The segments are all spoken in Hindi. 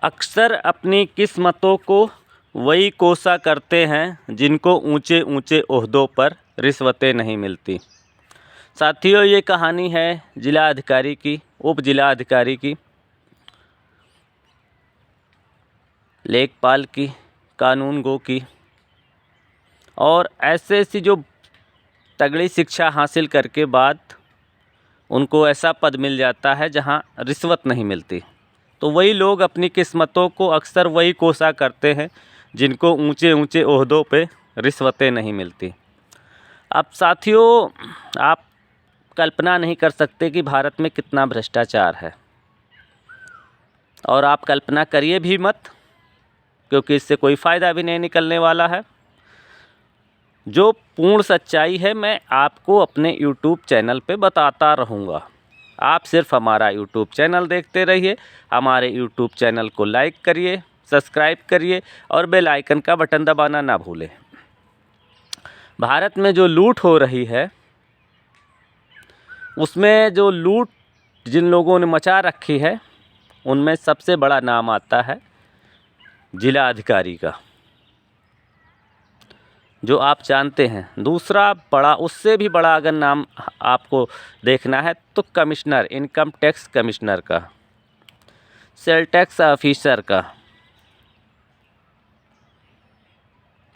अक्सर अपनी किस्मतों को वही कोसा करते हैं जिनको ऊंचे ऊंचे ओहदों पर रिश्वतें नहीं मिलती। साथियों, ये कहानी है जिला अधिकारी की, उप जिला अधिकारी की, लेखपाल की, कानून गो की। और ऐसे ऐसी जो तगड़ी शिक्षा हासिल करके बाद उनको ऐसा पद मिल जाता है जहां रिश्वत नहीं मिलती। तो वही लोग अपनी किस्मतों को अक्सर वही कोसा करते हैं जिनको ऊंचे ऊंचे ओहदों पे रिश्वतें नहीं मिलती। अब साथियों, आप कल्पना नहीं कर सकते कि भारत में कितना भ्रष्टाचार है, और आप कल्पना करिए भी मत, क्योंकि इससे कोई फ़ायदा भी नहीं निकलने वाला है। जो पूर्ण सच्चाई है मैं आपको अपने YouTube चैनल पे बताता रहूँगा। आप सिर्फ हमारा YouTube चैनल देखते रहिए, हमारे YouTube चैनल को लाइक करिए, सब्सक्राइब करिए और बेल आइकन का बटन दबाना ना भूलें। भारत में जो लूट हो रही है, उसमें जो लूट जिन लोगों ने मचा रखी है, उनमें सबसे बड़ा नाम आता है जिला अधिकारी का, जो आप जानते हैं। दूसरा बड़ा, उससे भी बड़ा अगर नाम आपको देखना है तो कमिश्नर, इनकम टैक्स कमिश्नर का, सेल टैक्स ऑफिसर का,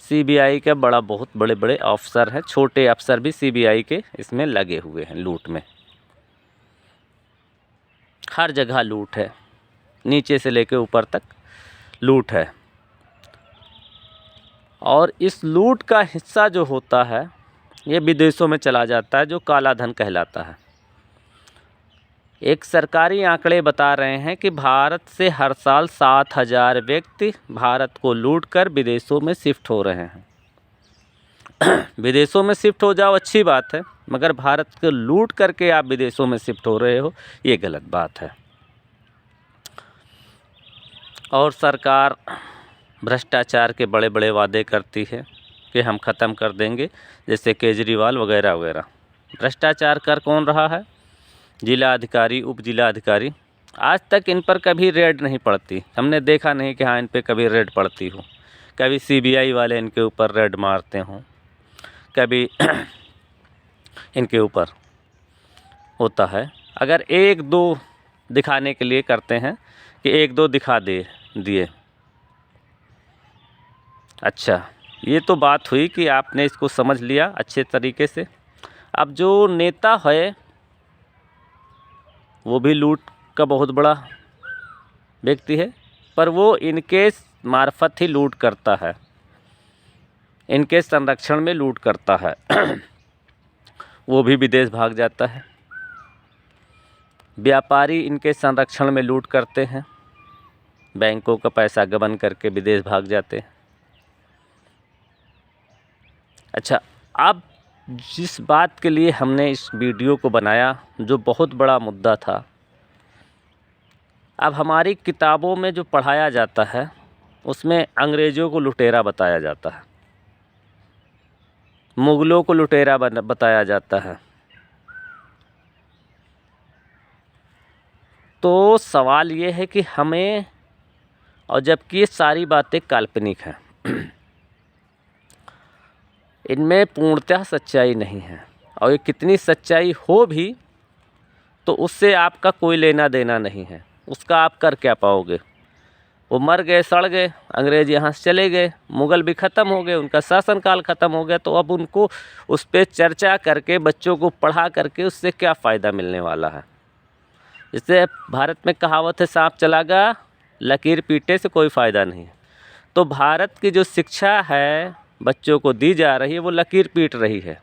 सीबीआई के बहुत बड़े बड़े अफसर हैं, छोटे अफसर भी सीबीआई के इसमें लगे हुए हैं लूट में। हर जगह लूट है, नीचे से लेकर ऊपर तक लूट है। और इस लूट का हिस्सा जो होता है ये विदेशों में चला जाता है, जो काला धन कहलाता है। एक सरकारी आंकड़े बता रहे हैं कि भारत से हर साल 7,000 व्यक्ति भारत को लूट कर विदेशों में शिफ्ट हो रहे हैं। विदेशों में शिफ्ट हो जाओ, अच्छी बात है, मगर भारत को लूट करके आप विदेशों में शिफ्ट हो रहे हो, ये गलत बात है। और सरकार भ्रष्टाचार के बड़े बड़े वादे करती है कि हम ख़त्म कर देंगे, जैसे केजरीवाल वगैरह वगैरह। भ्रष्टाचार कर कौन रहा है? जिला अधिकारी, उप जिला अधिकारी। आज तक इन पर कभी रेड नहीं पड़ती, हमने देखा नहीं कि हाँ इन पे कभी रेड पड़ती हो। कभी सीबीआई वाले इनके ऊपर रेड मारते हों, कभी इनके ऊपर होता है। अगर एक दो दिखाने के लिए करते हैं कि एक दो दिखा दिए। अच्छा, ये तो बात हुई कि आपने इसको समझ लिया अच्छे तरीके से। अब जो नेता है वो भी लूट का बहुत बड़ा व्यक्ति है, पर वो इनके मार्फत ही लूट करता है, इनके संरक्षण में लूट करता है। वो भी विदेश भाग जाता है। व्यापारी इनके संरक्षण में लूट करते हैं, बैंकों का पैसा गबन करके विदेश भाग जाते हैं। अच्छा, अब जिस बात के लिए हमने इस वीडियो को बनाया, जो बहुत बड़ा मुद्दा था, अब हमारी किताबों में जो पढ़ाया जाता है उसमें अंग्रेज़ों को लुटेरा बताया जाता है, मुग़लों को लुटेरा बताया जाता है। तो सवाल ये है कि हमें, और जबकि ये सारी बातें काल्पनिक हैं, इनमें पूर्णतः सच्चाई नहीं है, और ये कितनी सच्चाई हो भी तो उससे आपका कोई लेना देना नहीं है। उसका आप कर क्या पाओगे? वो मर गए, सड़ गए, अंग्रेज़ यहाँ से चले गए, मुग़ल भी ख़त्म हो गए, उनका शासनकाल ख़त्म हो गया। तो अब उनको उस पर चर्चा करके, बच्चों को पढ़ा करके उससे क्या फ़ायदा मिलने वाला है? इससे भारत में कहावत है, सांप चला गया लकीर पीटे से कोई फ़ायदा नहीं। तो भारत की जो शिक्षा है बच्चों को दी जा रही है, वो लकीर पीट रही है।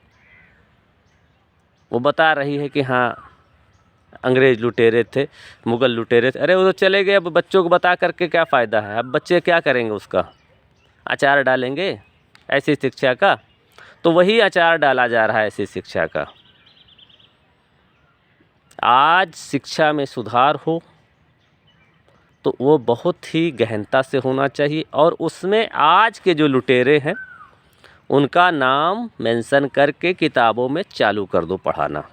वो बता रही है कि हाँ अंग्रेज़ लुटेरे थे, मुग़ल लुटेरे थे। अरे वो तो चले गए, अब बच्चों को बता करके क्या फ़ायदा है? अब बच्चे क्या करेंगे? उसका अचार डालेंगे ऐसी शिक्षा का। तो वही अचार डाला जा रहा है ऐसी शिक्षा का। आज शिक्षा में सुधार हो तो वो बहुत ही गहनता से होना चाहिए, और उसमें आज के जो लुटेरे हैं उनका नाम मेंशन करके किताबों में चालू कर दो पढ़ाना।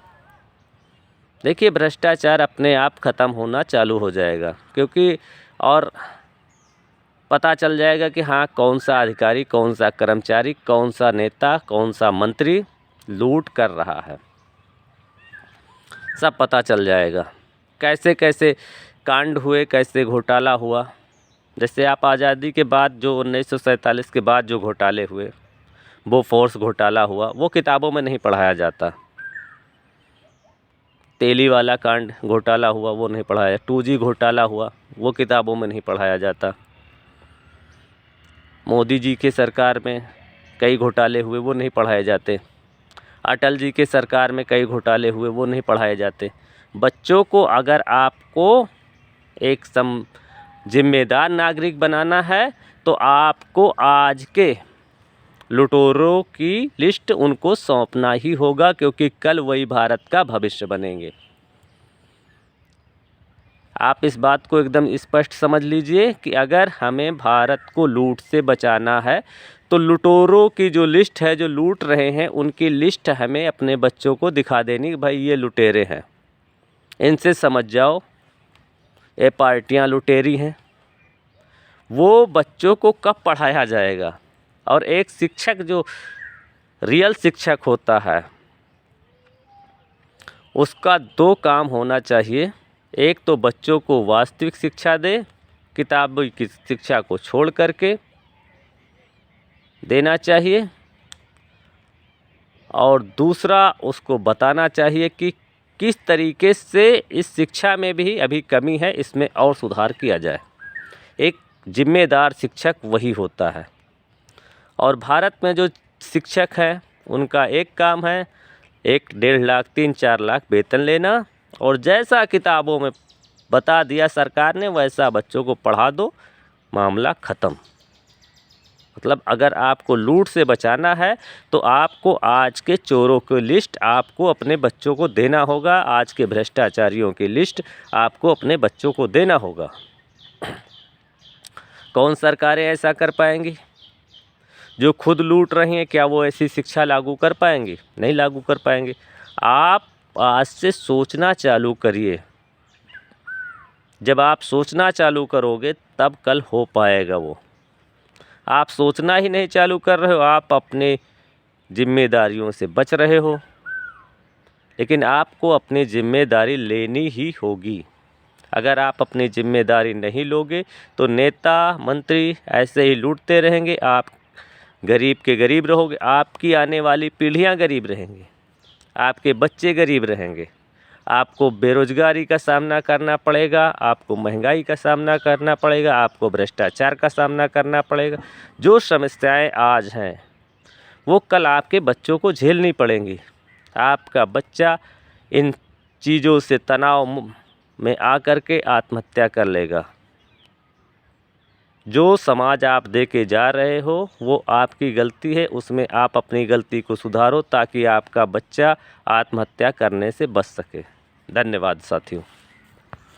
देखिए, भ्रष्टाचार अपने आप ख़त्म होना चालू हो जाएगा, क्योंकि और पता चल जाएगा कि हाँ कौन सा अधिकारी, कौन सा कर्मचारी, कौन सा नेता, कौन सा मंत्री लूट कर रहा है, सब पता चल जाएगा। कैसे कैसे कांड हुए, कैसे घोटाला हुआ। जैसे आप आज़ादी के बाद जो 1947 के बाद जो घोटाले हुए, वो फोर्स घोटाला हुआ, वो किताबों में नहीं पढ़ाया जाता। तेली वाला कांड घोटाला हुआ, वो नहीं पढ़ाया। 2G घोटाला हुआ, वो किताबों में नहीं पढ़ाया जाता। मोदी जी के सरकार में कई घोटाले हुए, वो नहीं पढ़ाए जाते। अटल जी के सरकार में कई घोटाले हुए, वो नहीं पढ़ाए जाते। बच्चों को अगर आपको एक जिम्मेदार नागरिक बनाना है तो आपको आज के लुटेरों की लिस्ट उनको सौंपना ही होगा, क्योंकि कल वही भारत का भविष्य बनेंगे। आप इस बात को एकदम स्पष्ट समझ लीजिए कि अगर हमें भारत को लूट से बचाना है तो लुटेरों की जो लिस्ट है, जो लूट रहे हैं, उनकी लिस्ट हमें अपने बच्चों को दिखा देनी कि भाई ये लुटेरे हैं, इनसे समझ जाओ ये पार्टियां लुटेरी हैं। वो बच्चों को कब पढ़ाया जाएगा? और एक शिक्षक जो रियल शिक्षक होता है, उसका 2 काम होना चाहिए। एक तो बच्चों को वास्तविक शिक्षा दे, किताबी की शिक्षा को छोड़ करके देना चाहिए, और दूसरा उसको बताना चाहिए कि किस तरीके से इस शिक्षा में भी अभी कमी है, इसमें और सुधार किया जाए। एक जिम्मेदार शिक्षक वही होता है। और भारत में जो शिक्षक हैं उनका एक काम है 1-1.5 लाख 3-4 लाख वेतन लेना, और जैसा किताबों में बता दिया सरकार ने वैसा बच्चों को पढ़ा दो, मामला ख़त्म। मतलब अगर आपको लूट से बचाना है तो आपको आज के चोरों की लिस्ट आपको अपने बच्चों को देना होगा, आज के भ्रष्टाचारियों की लिस्ट आपको अपने बच्चों को देना होगा। कौन सरकारें ऐसा कर पाएंगी? जो खुद लूट रही हैं, क्या वो ऐसी शिक्षा लागू कर पाएंगी? नहीं लागू कर पाएंगे। आप आज से सोचना चालू करिए। जब आप सोचना चालू करोगे तब कल हो पाएगा वो। आप सोचना ही नहीं चालू कर रहे हो, आप अपने जिम्मेदारियों से बच रहे हो। लेकिन आपको अपनी जिम्मेदारी लेनी ही होगी। अगर आप अपनी जिम्मेदारी नहीं लोगे तो नेता मंत्री ऐसे ही लूटते रहेंगे, आप गरीब के गरीब रहोगे, आपकी आने वाली पीढ़ियां गरीब रहेंगी, आपके बच्चे गरीब रहेंगे, आपको बेरोजगारी का सामना करना पड़ेगा, आपको महंगाई का सामना करना पड़ेगा, आपको भ्रष्टाचार का सामना करना पड़ेगा। जो समस्याएं आज हैं वो कल आपके बच्चों को झेलनी पड़ेंगी। आपका बच्चा इन चीज़ों से तनाव में आकर के आत्महत्या कर लेगा। जो समाज आप दे के जा रहे हो वो आपकी गलती है, उसमें आप अपनी गलती को सुधारो ताकि आपका बच्चा आत्महत्या करने से बच सके। धन्यवाद साथियों।